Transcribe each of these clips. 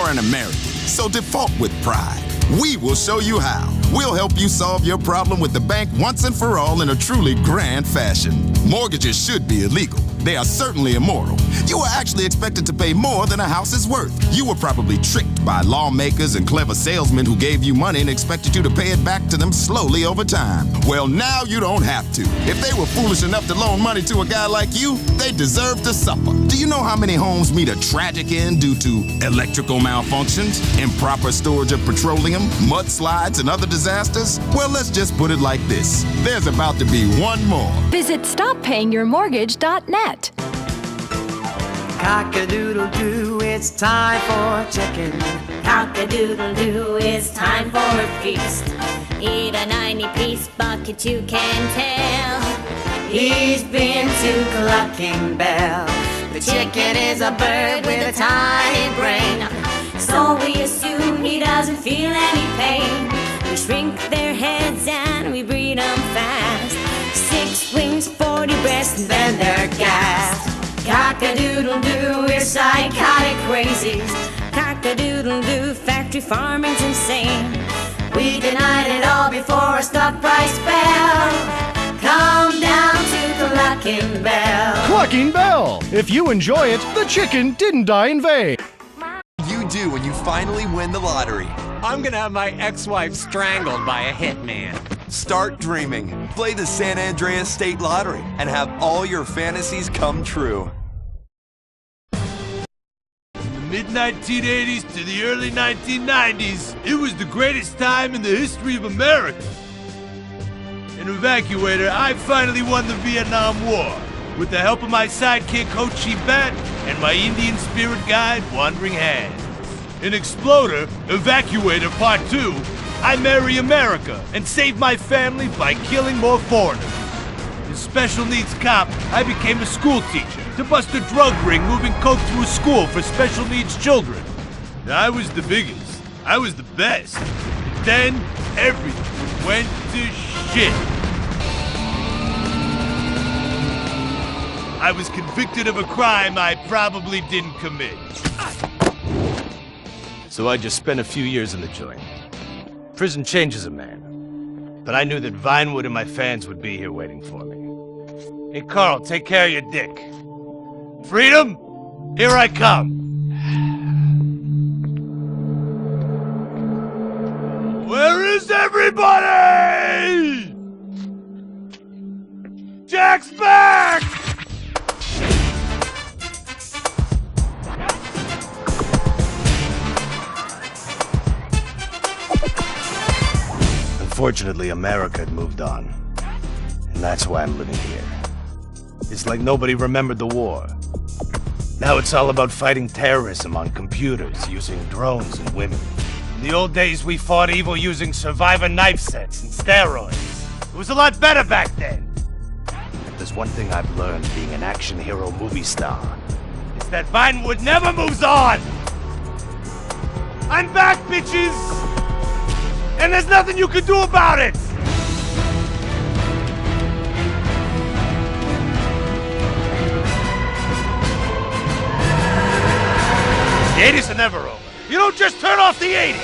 You're an American, so default with pride. We will show you how. We'll help you solve your problem with the bank once and for all in a truly grand fashion. Mortgages should be illegal. They are certainly immoral. You were actually expected to pay more than a house is worth. You were probably tricked by lawmakers and clever salesmen who gave you money and expected you to pay it back to them slowly over time. Well, now you don't have to. If they were foolish enough to loan money to a guy like you, they deserve to suffer. Do you know how many homes meet a tragic end due to electrical malfunctions, improper storage of petroleum, mudslides, and other disasters? Well, let's just put it like this. There's about to be one more. Visit StopPayingYourMortgage.net. Cock-a-doodle-doo, it's time for chicken. Cock-a-doodle-doo, it's time for a feast. Eat a 90-piece bucket, you can tell. He's been to Clucking Bell. The chicken is a bird with a tiny brain. So we assume he doesn't feel any pain. We shrink their heads and we breed them fast. 6 wings, 40 breasts, and then they're gassed. Cock-a-doodle-doo, we're psychotic crazies. Cock-a-doodle-doo, factory farming's insane. We denied it all before a stock price fell. Come down to Clucking Bell. Clucking Bell! If you enjoy it, the chicken didn't die in vain. You do when you finally win the lottery. I'm gonna have my ex-wife strangled by a hitman. Start dreaming. Play the San Andreas State Lottery and have all your fantasies come true. Mid-1980s to the early 1990s, it was the greatest time in the history of America. An evacuator, I finally won the Vietnam War with the help of my sidekick Ho Chi Bat and my Indian spirit guide Wandering Hand. In Exploder, Evacuator Part 2, I marry America and save my family by killing more foreigners. As Special Needs Cop, I became a school teacher to bust a drug ring moving coke through a school for special needs children. I was the biggest. I was the best. Then, everything went to shit. I was convicted of a crime I probably didn't commit. So I just spent a few years in the joint. Prison changes a man. But I knew that Vinewood and my fans would be here waiting for me. Hey, Carl, take care of your dick. Freedom, here I come. Where is everybody? Jack's back! Unfortunately, America had moved on. And that's why I'm living here. It's like nobody remembered the war. Now it's all about fighting terrorism on computers, using drones and women. In the old days, we fought evil using survivor knife sets and steroids. It was a lot better back then. If there's one thing I've learned being an action hero movie star, it's that Vinewood never moves on! I'm back, bitches! And there's nothing you can do about it! The 80s are never over. You don't just turn off the 80s!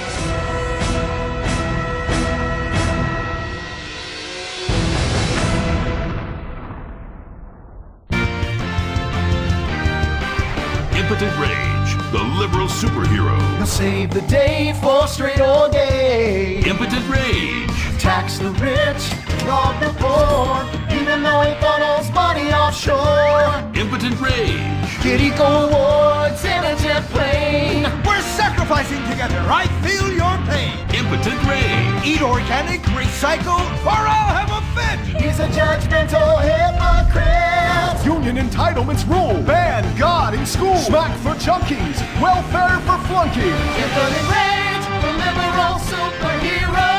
Impotent Rage, the liberal superhero. He'll save the day for straight or gay. Impotent Rage. Tax the rich, rob the poor, even though he funnels money offshore. Impotent Rage. Kitty go awards in a jet plane. We're sacrificing together, I feel your pain. Impotent Rage. Eat organic, recycle, or I'll have a fit. He's a judgmental hypocrite. Union entitlements rule. Ban God in school. Smack for junkies. Welfare for flunkies. Impotent Rage, the liberal superhero.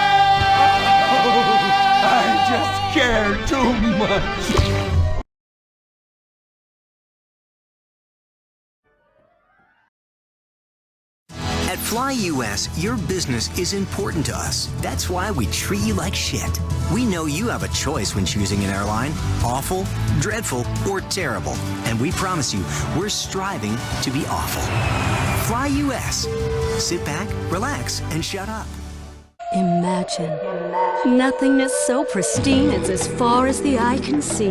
I just care too much. At Fly US, your business is important to us. That's why we treat you like shit. We know you have a choice when choosing an airline: awful, dreadful, or terrible. And we promise you, we're striving to be awful. Fly US. Sit back, relax, and shut up. Imagine nothingness so pristine it's as far as the eye can see.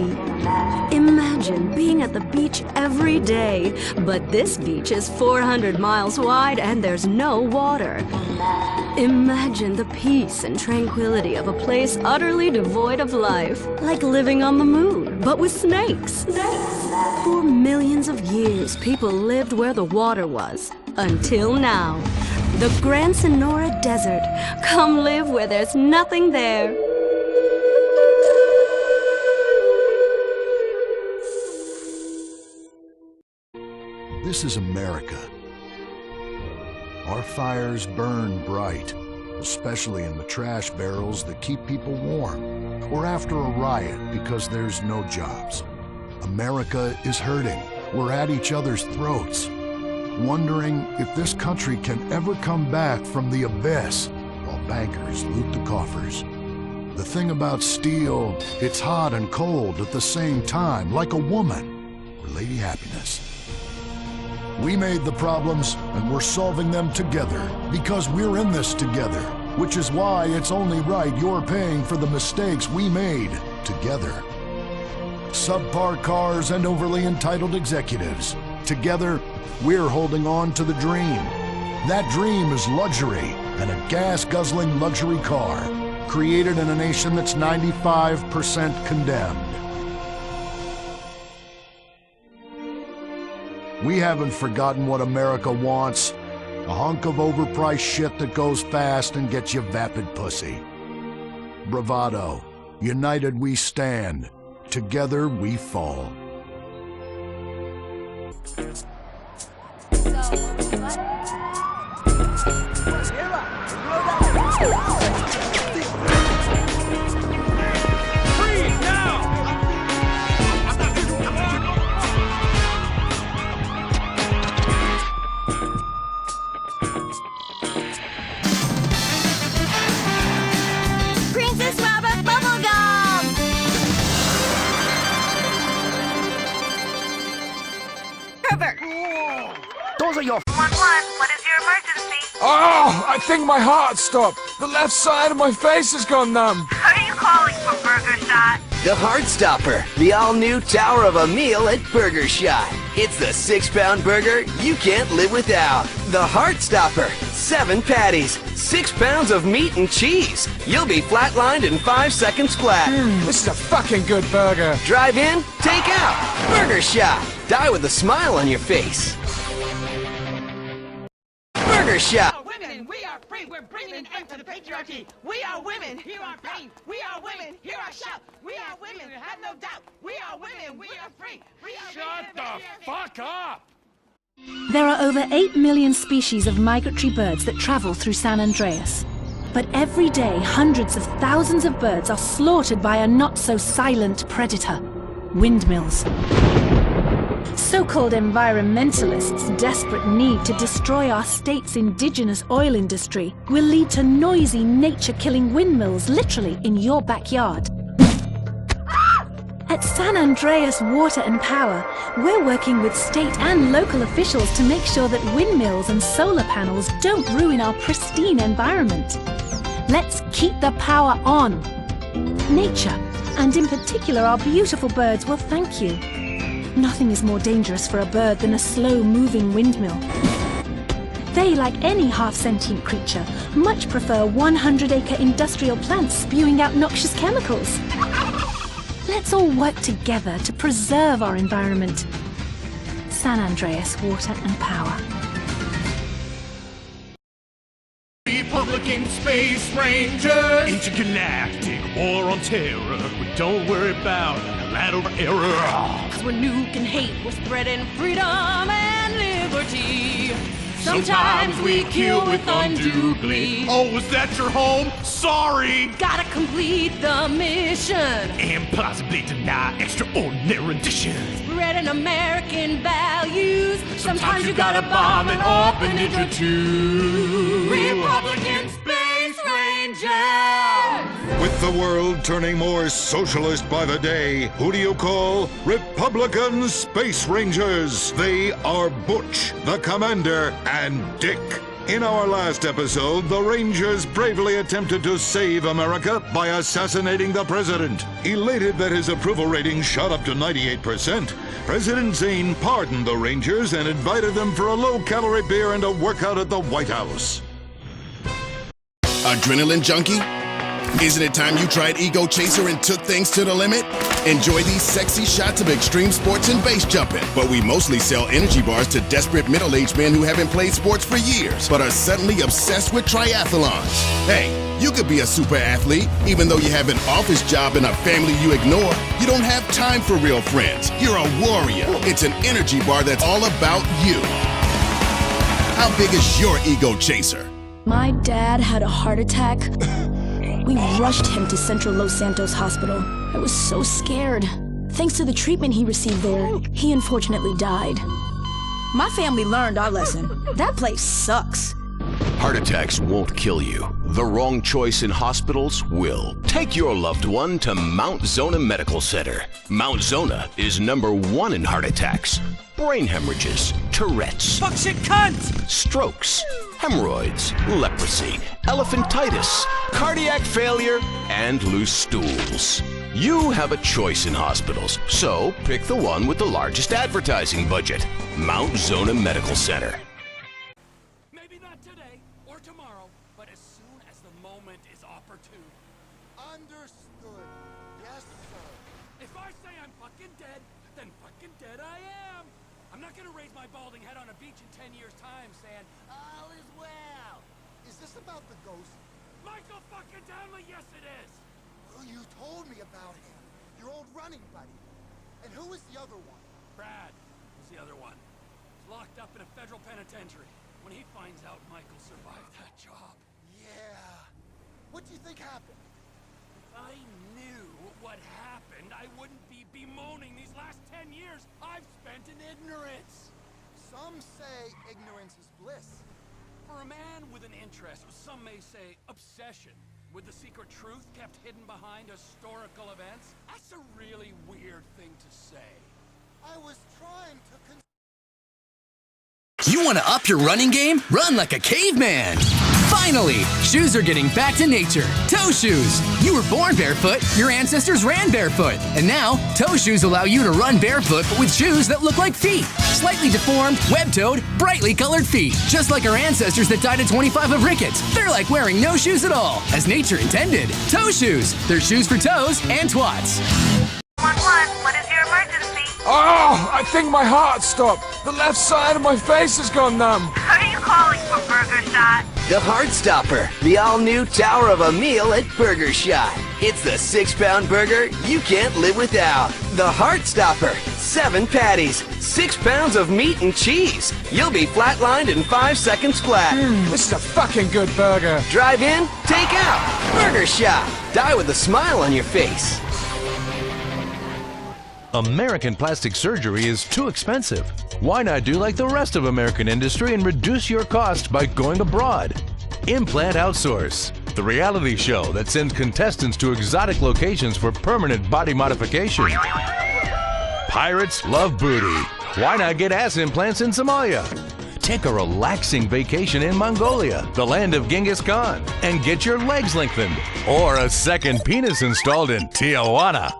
Imagine being at the beach every day, but this beach is 400 miles wide and there's no water. Imagine the peace and tranquility of a place utterly devoid of life, like living on the moon, but with snakes. For millions of years, people lived where the water was, until now. The Grand Sonora Desert. Come live where there's nothing there. This is America. Our fires burn bright, especially in the trash barrels that keep people warm, or after a riot because there's no jobs. America is hurting. We're at each other's throats, wondering if this country can ever come back from the abyss while bankers loot the coffers. The thing about steel, it's hot and cold at the same time, like a woman or Lady Happiness. We made the problems and we're solving them together because we're in this together, which is why it's only right you're paying for the mistakes we made together. Subpar cars and overly entitled executives. Together, we're holding on to the dream. That dream is luxury and a gas-guzzling luxury car created in a nation that's 95% condemned. We haven't forgotten what America wants. A hunk of overpriced shit that goes fast and gets you vapid pussy. Bravado. United we stand. Together we fall. Princess Robert Bubblegum! Herbert! Those are your... 111, what is your emergency? Oh, I think my heart stopped. The left side of my face has gone numb. Are you calling for Burger Shot? The Heartstopper, the all-new tower of a meal at Burger Shot. It's the 6-pound burger you can't live without. The Heartstopper, 7 patties, 6 pounds of meat and cheese. You'll be flatlined in 5 seconds flat. This is a fucking good burger. Drive in, take out. Burger Shot. Die with a smile on your face. Burger Shot. Women, we are free. We're bringing an end to the patriarchy. We are women. Hear our pain. We are women. Hear our shout. We are women. Have no doubt. We are women. We are free. We are Shut the fuck up! There are over 8 million species of migratory birds that travel through San Andreas. But every day, hundreds of thousands of birds are slaughtered by a not-so-silent predator, windmills. So-called environmentalists' desperate need to destroy our state's indigenous oil industry will lead to noisy, nature-killing windmills literally in your backyard. At San Andreas Water and Power, we're working with state and local officials to make sure that windmills and solar panels don't ruin our pristine environment. Let's keep the power on. Nature, and in particular our beautiful birds, will thank you. Nothing is more dangerous for a bird than a slow-moving windmill. They, like any half-sentient creature, much prefer 100-acre industrial plants spewing out noxious chemicals. Let's all work together to preserve our environment. San Andreas Water and Power. Republican Space Ranger, intergalactic war on terror. We don't worry about lateral error. Cause we're nuking hate, we're spreading freedom and liberty. Sometimes we kill with undue glee. Oh, was that your home? Sorry! Gotta complete the mission And possibly deny extraordinary additions. spreading American values. Sometimes you gotta bomb an orphanage or two. Republican Space Rangers! With the world turning more socialist by the day, who do you call Republican Space Rangers? They are Butch, the Commander, and Dick. In our last episode, the Rangers bravely attempted to save America by assassinating the president. Elated that his approval rating shot up to 98%, President Zane pardoned the Rangers and invited them for a low-calorie beer and a workout at the White House. Adrenaline junkie? Isn't it time you tried Ego Chaser and took things to the limit? Enjoy these sexy shots of extreme sports and base jumping. But we mostly sell energy bars to desperate middle-aged men who haven't played sports for years, but are suddenly obsessed with triathlons. Hey, you could be a super athlete, even though you have an office job and a family you ignore. You don't have time for real friends. You're a warrior. It's an energy bar that's all about you. How big is your Ego Chaser? My dad had a heart attack. We rushed him to Central Los Santos Hospital. I was so scared. Thanks to the treatment he received there, he unfortunately died. My family learned our lesson. That place sucks. Heart attacks won't kill you. The wrong choice in hospitals will. Take your loved one to Mount Zona Medical Center. Mount Zona is #1 in heart attacks, brain hemorrhages, Tourette's, Fuck shit cunt! strokes, hemorrhoids, leprosy, elephantitis, cardiac failure, and loose stools. You have a choice in hospitals, so pick the one with the largest advertising budget. Mount Zona Medical Center. Maybe not today or tomorrow, but as soon as the moment is opportune. Understood. Yes, sir. If I say I'm fucking dead, then fucking dead I am. I'm not gonna raise my balding head on a beach in 10 years' time saying, all is well. Is this about the ghost? Michael fucking Townley, yes it is. Well, you told me about him. Your old running buddy. And who was the other one? Brad was the other one. He's locked up in a federal penitentiary. When he finds out Michael survived that job. Yeah. What do you think happened? If I knew what happened, I wouldn't be bemoaning these last 10 years I've spent in ignorance. Some say ignorance is bliss. For a man with an interest, some may say obsession, with the secret truth kept hidden behind historical events, that's a really weird thing to say. I was trying to You want to up your running game? Run like a caveman! Finally! Shoes are getting back to nature. Toe shoes! You were born barefoot, your ancestors ran barefoot. And now, toe shoes allow you to run barefoot but with shoes that look like feet. Slightly deformed, web-toed, brightly colored feet. Just like our ancestors that died at 25 of rickets. They're like wearing no shoes at all, as nature intended. Toe shoes! They're shoes for toes and twats. 911, what is your emergency? Oh, I think my heart stopped. The left side of my face has gone numb. Are you calling for Burger Shot? The Heart Stopper, the all-new tower of a meal at Burger Shot. It's the 6-pound burger you can't live without. The Heart Stopper, 7 patties, 6 pounds of meat and cheese. You'll be flatlined in 5 seconds flat. This is a fucking good burger. Drive in, take out. Burger Shot. Die with a smile on your face. American plastic surgery is too expensive. Why not do like the rest of American industry and reduce your cost by going abroad? Implant Outsource, the reality show that sends contestants to exotic locations for permanent body modification. Pirates love booty. Why not get ass implants in Somalia? Take a relaxing vacation in Mongolia, the land of Genghis Khan, and get your legs lengthened. Or a second penis installed in Tijuana.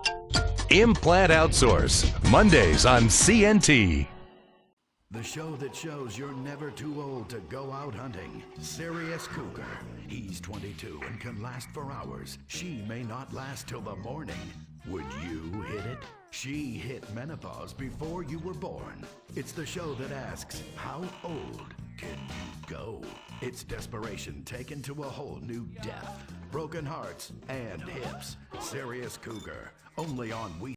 Implant Outsource, Mondays on CNT. The show that shows you're never too old to go out hunting. Serious Cougar. He's 22 and can last for hours. She may not last till the morning. Would you hit it? She hit menopause before you were born. It's the show that asks, how old can you go? It's desperation taken to a whole new depth. Broken hearts and hips. Serious Cougar. Only on We.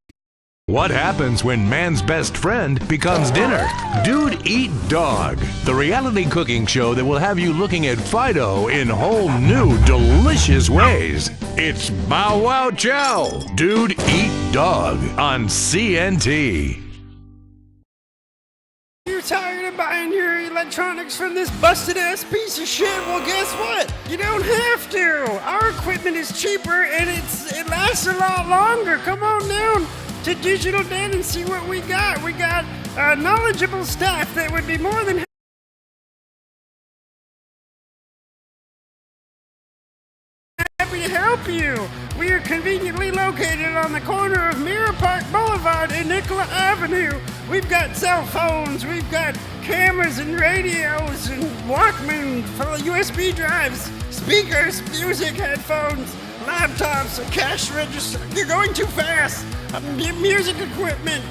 What happens when man's best friend becomes dinner? Dude Eat Dog, the reality cooking show that will have you looking at Fido in whole new, delicious ways. It's Bow Wow Chow, Dude Eat Dog on CNT. You're tired of buying your electronics from this busted-ass piece of shit, well, guess what? You don't have to. Our equipment is cheaper and it lasts a lot longer. Come on down to Digital Den and see what we got. We got knowledgeable staff that would be more than happy to help you. We are conveniently located on the corner of Mirror Park Boulevard and Nicola Avenue. We've got cell phones, we've got cameras and radios and Walkman, USB drives, speakers, music headphones, laptops, a cash register. You're going too fast. Music equipment.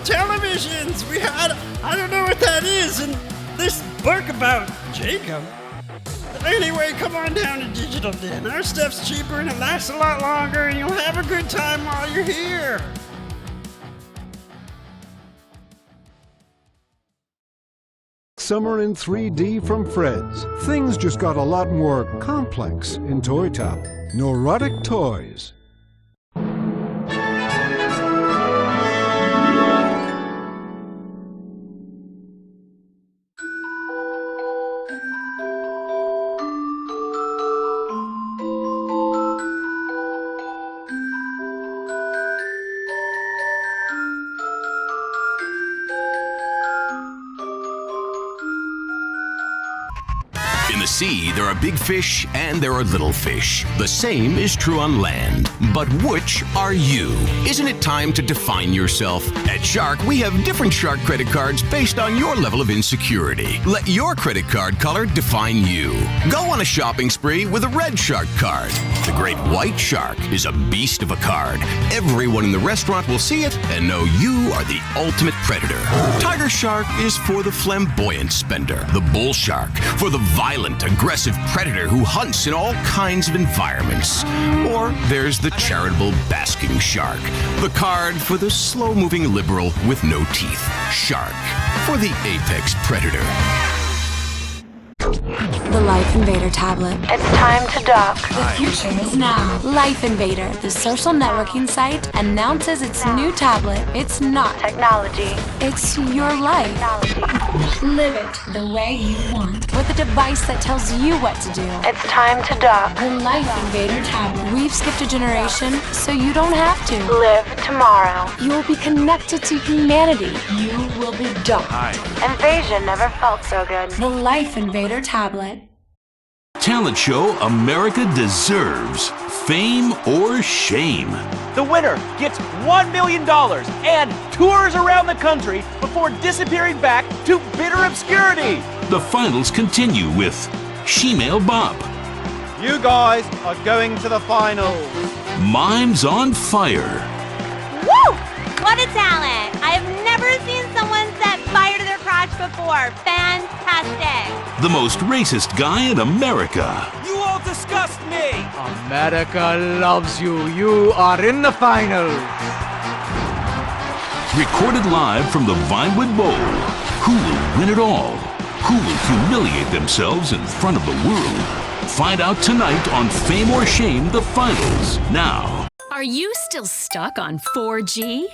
Televisions, I don't know what that is, and this book about Jacob. Anyway, come on down to Digital Den. Our stuff's cheaper and it lasts a lot longer, and you'll have a good time while you're here. Summer in 3D from Fred's. Things just got a lot more complex in Toy Town. Neurotic toys. In the sea, there are big fish and there are little fish. The same is true on land. But which are you? Isn't it time to define yourself? At Shark, we have different Shark credit cards based on your level of insecurity. Let your credit card color define you. Go on a shopping spree with a red Shark card. The great white Shark is a beast of a card. Everyone in the restaurant will see it and know you are the ultimate predator. Tiger Shark is for the flamboyant spender. The Bull Shark for the violent, aggressive predator who hunts in all kinds of environments. Or there's the charitable basking shark, the card for the slow-moving liberal with no teeth. Shark for the apex predator. The Life Invader tablet. It's time to dock. The future is now. Life Invader, the social networking site, announces its new tablet. It's not technology. It's your life. Technology. Live it the way you want. With a device that tells you what to do. It's time to dock. The Life Invader tablet. We've skipped a generation, so you don't have to. Live tomorrow. You will be connected to humanity. You will be docked. Invasion never felt so good. The Life Invader tablet. Talent show America deserves. Fame or shame. The winner gets $1 million and tours around the country before disappearing back to bitter obscurity. The finals continue with Shemale Bob. You guys are going to the finals. Mimes on Fire. Woo! What a talent! I have never seen someone set fire to their crotch before. Fantastic! The most racist guy in America. You all disgust me! America loves you. You are in the finals. Recorded live from the Vinewood Bowl. Who will win it all? Who will humiliate themselves in front of the world? Find out tonight on Fame or Shame, the finals. Now. Are you still stuck on 4G?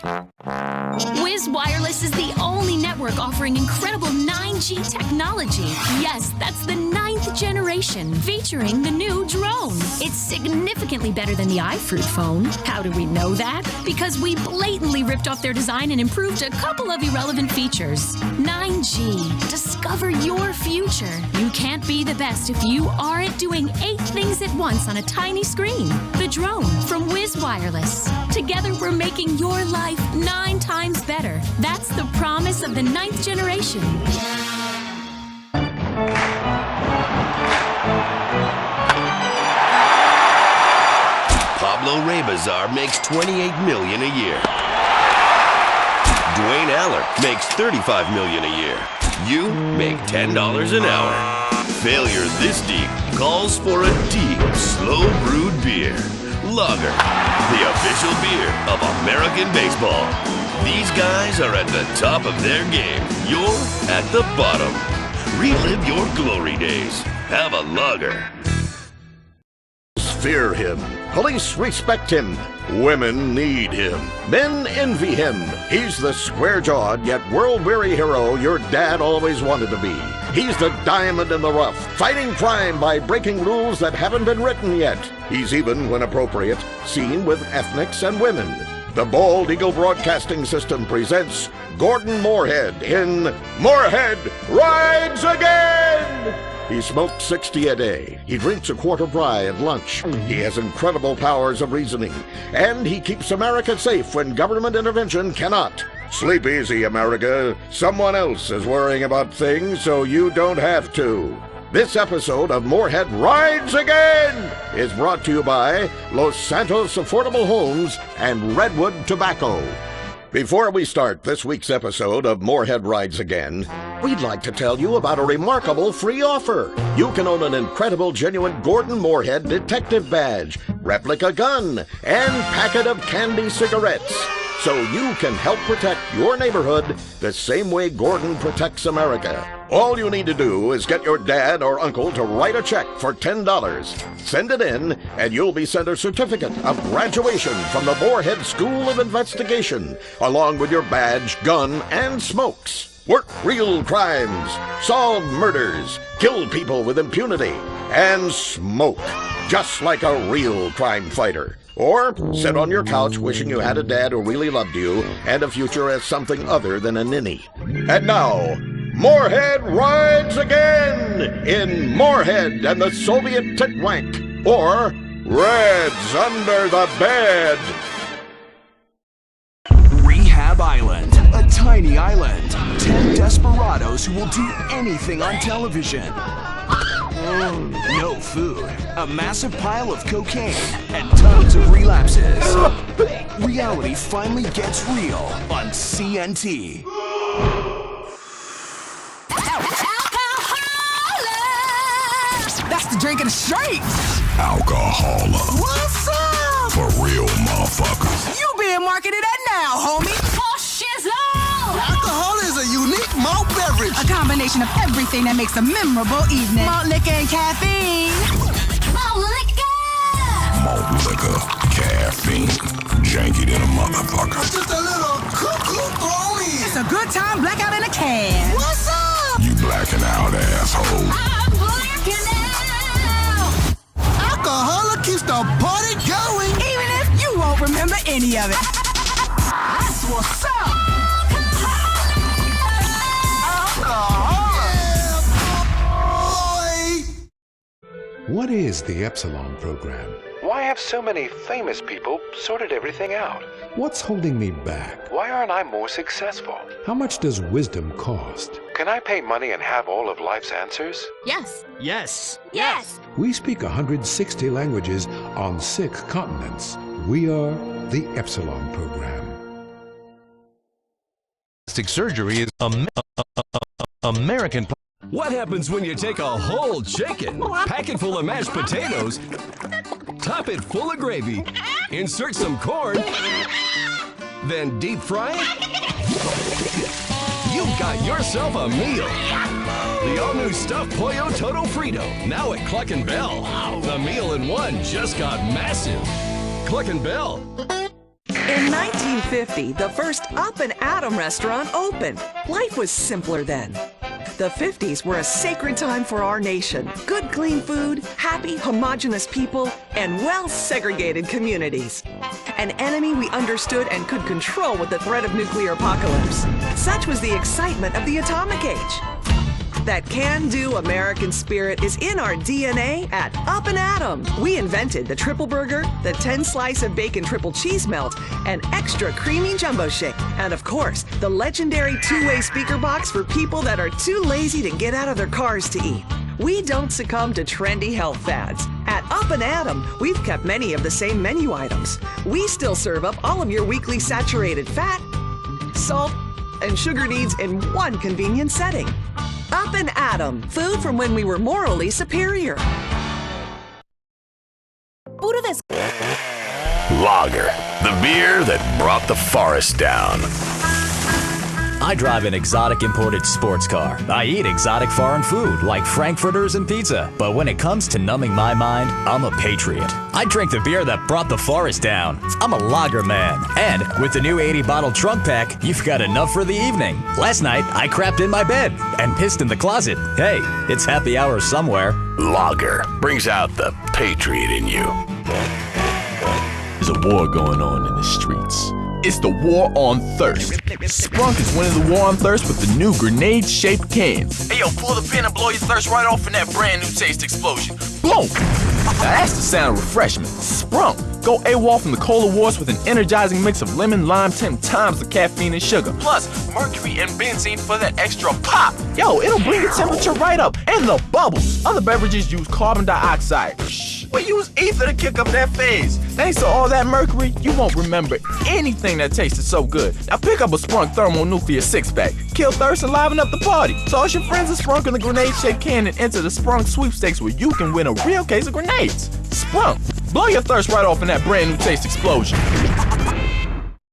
Wiz Wireless is the only network offering incredible 9G technology. Yes, that's the 9th generation, featuring the new drone. It's significantly better than the iFruit phone. How do we know that? Because we blatantly ripped off their design and improved a couple of irrelevant features. 9G. Discover your future. You can't be the best if you aren't doing 8 things at once on a tiny screen. The drone from Wiz Wireless. Together, we're making your life 9 times better. That's the promise of the 9th generation. Pablo Rebazar makes $28 million a year. Dwayne Aller makes $35 million a year. You make $10 an hour. Failure this deep calls for a deep, slow brewed beer. Lager, the official beer of American baseball. These guys are at the top of their game. You're at the bottom. Relive your glory days. Have a lager. Fear him. Police respect him. Women need him. Men envy him. He's the square-jawed yet world-weary hero your dad always wanted to be. He's the diamond in the rough, fighting crime by breaking rules that haven't been written yet. He's even, when appropriate, seen with ethnics and women. The Bald Eagle Broadcasting System presents Gordon Moorhead in Moorhead Rides Again! He smokes 60 a day. He drinks a quart of rye at lunch. He has incredible powers of reasoning. And he keeps America safe when government intervention cannot. Sleep easy, America. Someone else is worrying about things so you don't have to. This episode of Moorhead Rides Again is brought to you by Los Santos Affordable Homes and Redwood Tobacco. Before we start this week's episode of Moorhead Rides Again, we'd like to tell you about a remarkable free offer. You can own an incredible, genuine Gordon Moorhead detective badge, replica gun, and packet of candy cigarettes, so you can help protect your neighborhood the same way Gordon protects America. All you need to do is get your dad or uncle to write a check for $10. Send it in, and you'll be sent a certificate of graduation from the Moorhead School of Investigation, along with your badge, gun, and smokes. Work real crimes, solve murders, kill people with impunity, and smoke, just like a real crime fighter. Or sit on your couch wishing you had a dad who really loved you and a future as something other than a ninny. And now, Moorhead Rides Again in Moorhead and the Soviet Titwank, or Reds Under the Bed. Rehab Island, a tiny island. 10 desperados who will do anything on television. No food, a massive pile of cocaine, and tons of relapses. Reality finally gets real on CNT. That's the drink of the streets. Alcohola. What's up? For real motherfuckers. You being marketed at now, homie. Oh, shizzle! Alcohol is a unique malt beverage. A combination of everything that makes a memorable evening. Malt liquor and caffeine. Malt liquor! Malt liquor, caffeine, janky than a motherfucker. Just a little cuckoo thrown in. It's a good time blackout in a can. What's up? You blacking out, asshole. I'm blacking out. Alcohol keeps the party going. Even if you won't remember any of it. That's what's up. What is the Epsilon program? Why have so many famous people sorted everything out? What's holding me back? Why aren't I more successful? How much does wisdom cost? Can I pay money and have all of life's answers? Yes. Yes. Yes. We speak 160 languages on 6 continents. We are the Epsilon program. Plastic surgery is American. What happens when you take a whole chicken, pack it full of mashed potatoes, top it full of gravy, insert some corn, then deep fry it? You've got yourself a meal. The all-new stuffed Pollo Toto Frito, now at Cluck and Bell. The meal in one just got massive. Cluck and Bell. In 1950, the first Up and Atom restaurant opened. Life was simpler then. The 50s were a sacred time for our nation. Good, clean food, happy, homogenous people, and well-segregated communities. An enemy we understood and could control with the threat of nuclear apocalypse. Such was the excitement of the atomic age. That can-do American spirit is in our DNA at Up and Atom. We invented the triple burger, the 10-slice of bacon triple cheese melt, and extra creamy jumbo shake. And of course, the legendary two-way speaker box for people that are too lazy to get out of their cars to eat. We don't succumb to trendy health fads. At Up and Atom, we've kept many of the same menu items. We still serve up all of your weekly saturated fat, salt, and sugar needs in one convenient setting. Up and Atom, food from when we were morally superior. Puro beer that brought the forest down. I drive an exotic imported sports car. I eat exotic foreign food like frankfurters and pizza. But when it comes to numbing my mind, I'm a patriot. I drink the beer that brought the forest down. I'm a lager man. And with the new 80-bottle trunk pack, you've got enough for the evening. Last night, I crapped in my bed and pissed in the closet. Hey, it's happy hour somewhere. Lager brings out the patriot in you. There's a war going on in the streets. It's the war on thirst. Sprunk is winning the war on thirst with the new grenade-shaped can. Hey yo, pull the pin and blow your thirst right off in that brand new taste explosion. Boom! Now that's the sound of refreshment. Sprunk. Go AWOL from the cola wars with an energizing mix of lemon, lime, 10 times the caffeine and sugar. Plus, mercury and benzene for that extra pop. Yo, it'll bring the temperature right up. And the bubbles. Other beverages use carbon dioxide. We use ether to kick up that phase. Thanks to all that mercury, you won't remember anything that tasted so good. Now pick up a Sprunk Thermonuclear 6-pack. Kill thirst and liven up the party. Toss your friends a Sprunk in the grenade-shaped can and enter the Sprunk sweepstakes where you can win a real case of grenades. Sprunk. Blow your thirst right off in that brand new taste explosion.